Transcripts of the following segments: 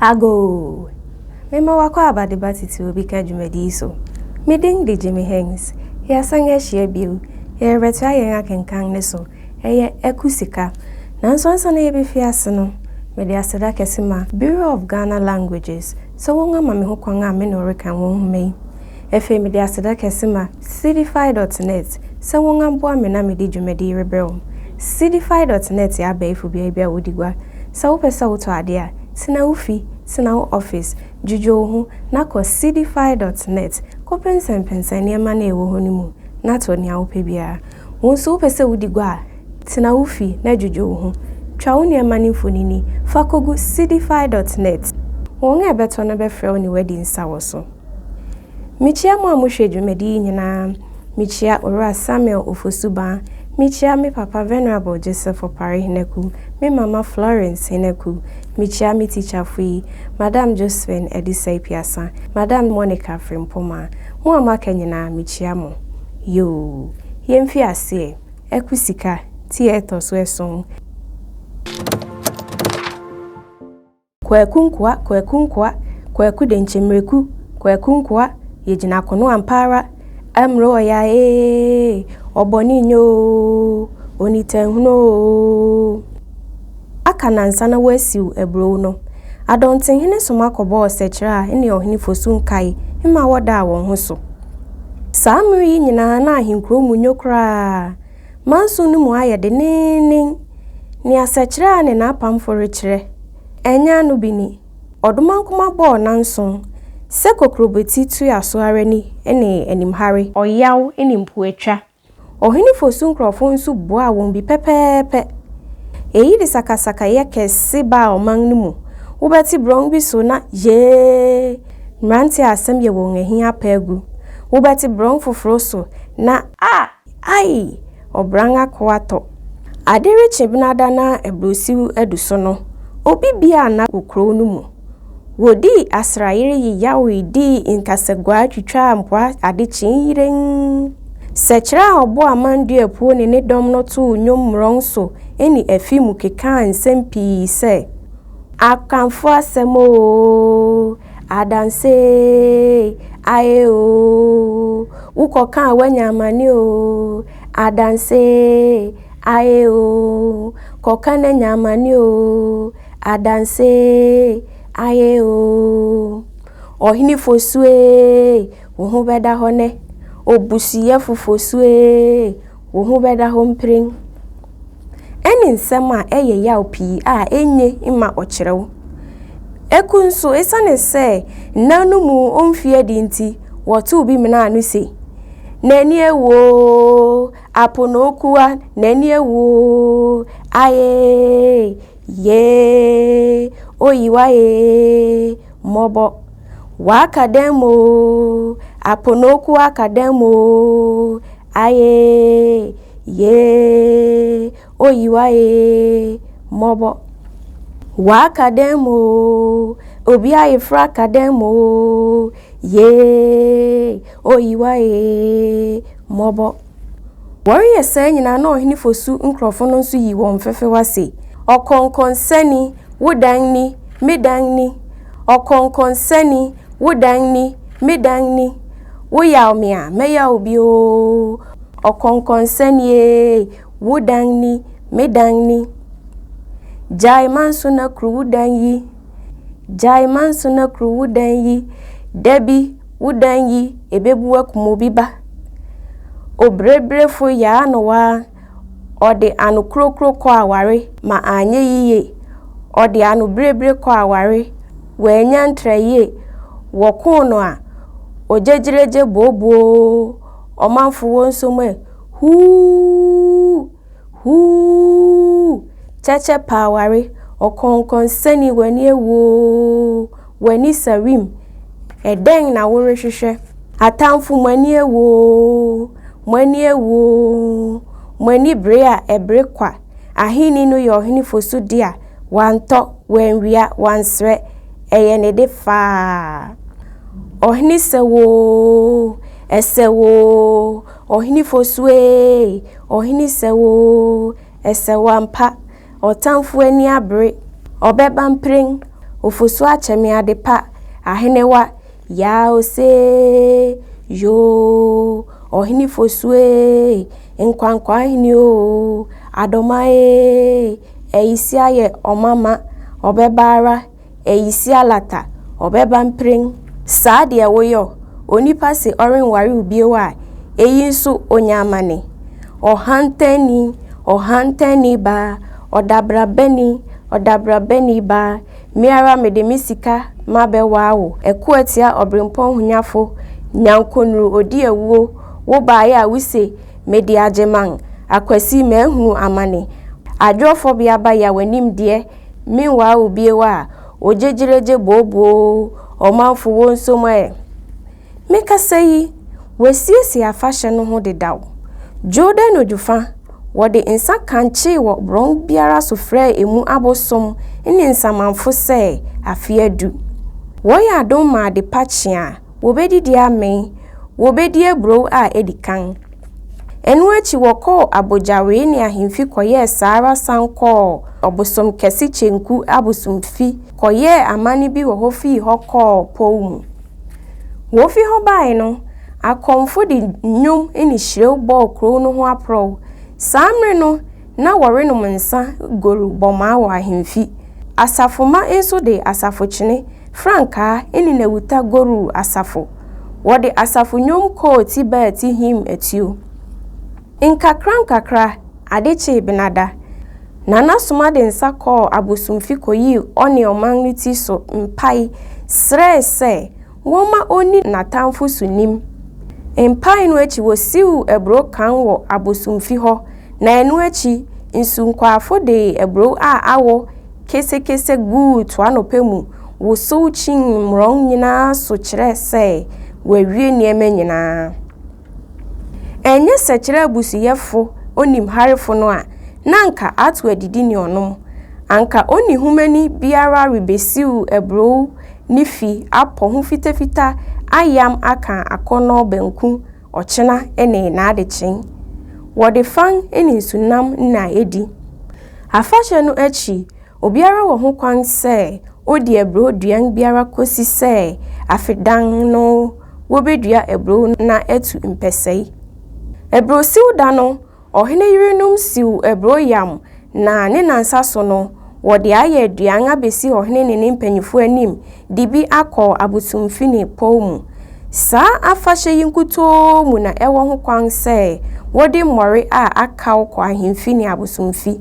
Ago. Mema wakwa abade batiti obi ka dwumadi so. Meding de Jimmy Hanks. Ya sanga hye biu. Ya retwa yen akenkan ne so. Eye Sika. Nanso ansa na ye befiase no. Me de aseda kesema Bureau of Ghana Languages. So wonga ma me ho kwan a me no rekan won humei. Efe me de aseda kesema cdfi.net. So wonga boa me na me de dwumadi rebel. cdfi.net ya baifu bia wodigwa. So pesa woto ade a tina ufi tina office jujo hu na ko cdfi.net ko pensen niema na ewo ho nimu na to nia wo pebia won so pese wodigwa tina ufi na jujo hu twa wo niema ni mfonini fa kogu cdfi.net won ebeto no be frɛ ni wedding sawo so michia mo amohwe dwumadi nyina michia ora Samuel Ofosuba michia me papa Venerable Joseph Opare Hineku, me mama Florence Hineku, michia me teacher fui, Madam Josephine Edisei Piasa, Madam Monica Frimpoma, mo amaka nyina michia mo. Yo, yemfi ase, Sika, Tete so eson. Kweku denchemreku, kwekunkwa, yejina kono ampara. Amro ya oboni nyo onitenhuno aka nansa na wasiu ebro no adonten hene soma kobo sekira ene ohini fosun kai ima woda won ho so samri nyina na ahinkro mu nyokra manso no mu ayede nenen ni asekira ne na apamfore kire enya no bini odomankoma bo nanso se kokrobeti tu aso arani ene animhare oyaw ene mpuatwa ohini fosun krofo nso boa won bi pepepe eyi de sakasaka ye kese ba oman nimu wobeti bron bi so na ye mranti asem ye won ehia pagu wobeti bron foforo so na ai obranga kwato adere chibnada na ebrosiu eduso no obi bia na kokro no mu wodi asrayire yiyawe di inkasegwa twitwa mpwa adechin yiren sechira obo amandu epuo ne dom no to nyom ronso eni afimu keka nsempi se akanfo asemo adanse aeo ukoka wanyamani o adanse aeo kokane nyamani o adanse ayo ohini fosue wo hu beda hone obusiye fufosue wo hu beda hompring eni nsema eye ya opi enye ima okyerɛw ekunso esane se nanu mu omfie di nti wotu bi mena anu se nani ewo aponokuwa nani ewo aye ye oyiwaye mobo wakademo aponoku akademo aye ye oyiwaye mobo wakademo obi aye fra kademo ye oyiwaye mobo warrior say nyina na ohini fosu nkrofo no nso yi won fefe wase okonkonsani wodanni medanni okonkonsani wodanni medanni woyawmea meyaobi o okonkonsani wodanni medanni jaimanso na kru wodanyi jaimanso na kru wodanyi debi wodanyi ebebu akumobi ba obrebrefo ya nowa ode anu krokro ko aware ma anye yiye ode anu brebre ko aware wenya ntraye wokono a ojejireje bobo omanfo wonsome hu cheche pa aware okonkonsani wani ewo wani sarim eden na wore hwehwe atamfo mani ewo mwani brea ebrekwa ahini no yo hini fosu dia wanto wenwia wansre eye ne de fa ohini sewo esewo ohini fosue ohini sewo esewampa otamfo ani abre obeba mpring ofosu achemi adepa ahenewa ya ose yo ohini fosue nkwankwa ahini o adomae eisi aye omama obebara eisi alata obeba mpring saade e woyo onipa se orenware ubiewa eyi nso onyamane ohantani ba odabrabeni ba miara mede misika mabewawo ekuatia obrempon hunyafo nyankonru odi ewuo wo baaye a wise mede ageman akwasi mehu amane adwofo bia ba ya wanim de minwa obiewa ojejireje bobo omanfo wonso mae mekasayi wasiesi afahye no ho dedaw Jordan ojufa wode insa kanche wo bron biara so frɛ emu abosom ne nsamanfo sɛ afiadu woya adom ma de pachia wobedidi amen wobedi abro a edikan enu achi wokɔ abojawe ne ahemfi kɔyɛ sara sanko obosom kesi chenku abosomfi kɔyɛ amane bi wo hofi hokɔ powu wofi ho bae no akomfo de nnwom eni hyerew bɔ kro no ho apro samre no na wore no mensa goru bɔma wa ahemfi asafoma enso de asafochene franka eni na wuta goru asafo wode asafo nnwom ko ti ba ti him atio nkakra adeche benada nana soma de nsa ko abosomfi koyi oni omanliti so mpai srese woma oni natamfo sunim mpai no achi wosiu ebro kan wo abosomfi ho na enu achi nsunkwafo de ebro a awo kese gu to anopemu wo so chin mron nyina so kire se wawie niema nyina enye sekire abusuyefo onim harefo no a nanka atu adidi ni onom anka oni humani biara rebesiu ebro nifi apo hu fitafita ayam aka akono banku ochena ene na adechin wode fan eni sunam na edi afahye no achi obiara wo ho kwan se odi ebro duan biara kosi se afedan no wobedua ebro na etu mpesei ebro siuda no ohene yirenum siu ebro yam na ne nansa so no wode aye duan abesi ohene ne mpanyifo anim dibi akọ abosomfi ne pomu sa afahye yinkuto mu na ewo ho kwan se wode mmore a akaw kwa ahemfi ne abosomfi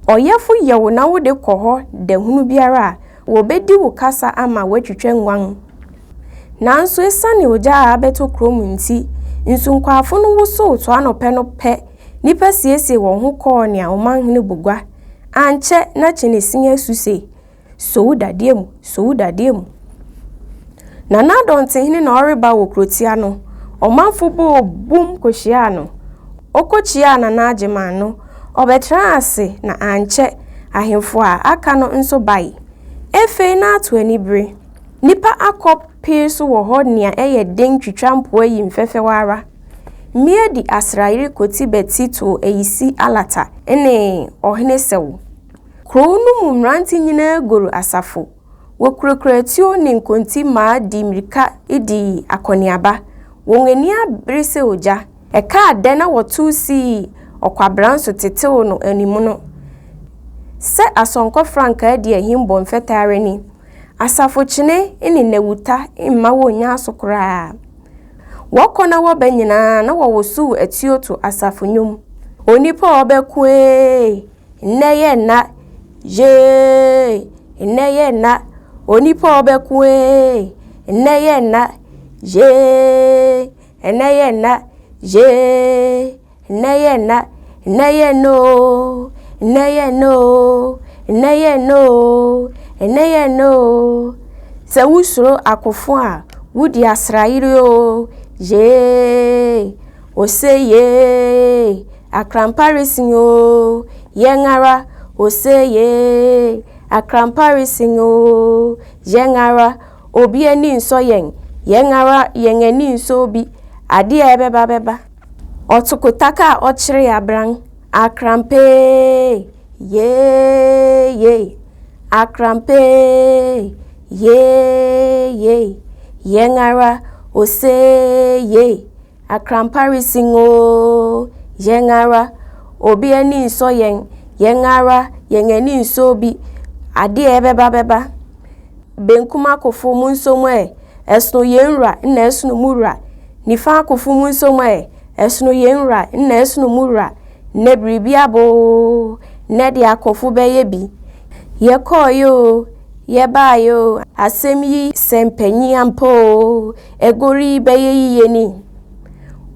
oyefo yewo na wode koho da hunu biara wobedi wo kasa ama watwetwe nwan nanso esane oja abeto krom nti nsunkwafo no woso to anope no pe nipa siesie wo ho ko ne omanhene bogwa anche na chenesin asuse so udadiem na nadontenhene na oreba wo krotia no omanfo bo bum kohia no okochia na naagema no obetra ase na anche ahemfo a aka no nso bai efe na ato anibre nipa akɔpe so wo ho nea eye den twitwampo ayi mfefewara mie di asraire koti beti to eisi alata ene ohene sewo kronu mu mranti nyina goru asafo wokurekretio ne nkonti ma di mirika idi akoniaba wonani abrese oja eka ade na wotu si okwabranso tetewo no animu no se asonko franka adi ahimbo mfetare ni asafo chine ene nawuta imma wonya asokora wokona wobanyina na wowosu atio to asafo nyum onipa obekue neye na je neye na onipa obekue neye na je neye na je neye na neye no neye no neye no neye no se wusro akofo a wudi asraire o je oseye akramparisin o yengara oseye akramparisin o yengara obi ani nso yengara yengani nso bi ade a beba otukotaka ochire abran akrampe ye akrampe ye yengara ose ye akrampari singo yengara obi ani so yengara yengani so bi ade beba benkuma kofu mu nsomu esno yenra na esno mura nifa kofu mu nsomu esno yenra na esno mura ne bribia bo ne de akofu beye bi ye koyo ye bayo asemi sempanyi ampo egori beye yiyeni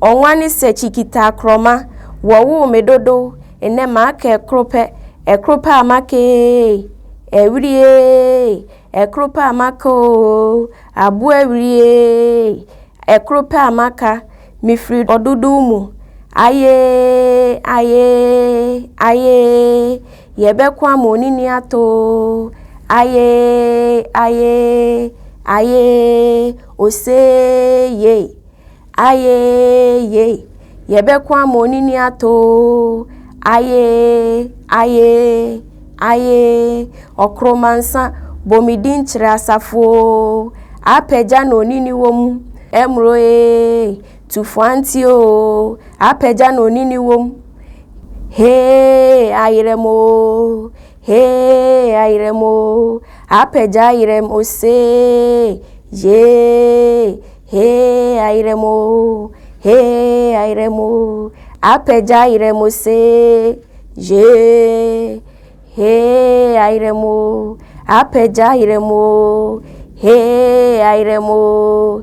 onwani se chikita kroma wo medodo ene ma ka ekropa amake ewrie ekropa amako abu ewrie ekropa amaka mifri odudu mu aye yebekwa monini ato aye oseye aye yebekwa monini ato aye okromansa bomidin chire asafo apeja no nini wom emro tufanti o apeja no nini wom ayiremo apeja ayirem ose ye ayiremo apeja ayirem ose ye ayiremo apeja ayiremo ayiremo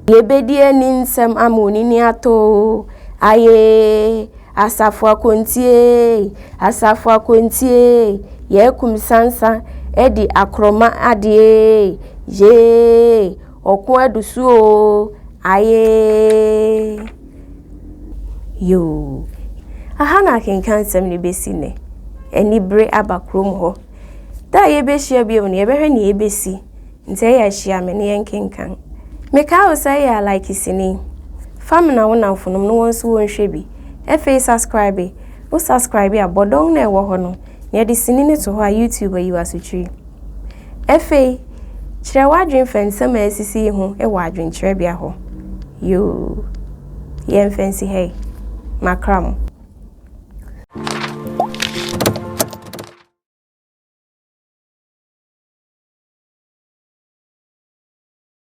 yebedie ninsem amonini ato aye asafu akontie yekum sansa edi akroma ade ye okun adusu o aye yo ahana kenkan sem ni besine eni bre abakrom ho da ye be hia bi ne ye be hwe ne ye besi nte ya hia me ne yenkenkan meka o say ya like sini famina wona mfonom no wonso wonhwe bi efe subscribe o subscribe abodon na ewo ho no ne de sini ne to ho a YouTube ayi wasotri efe kire wadwen fansam asisi ho e wadwen kire bia ho yo yen fancy hey makram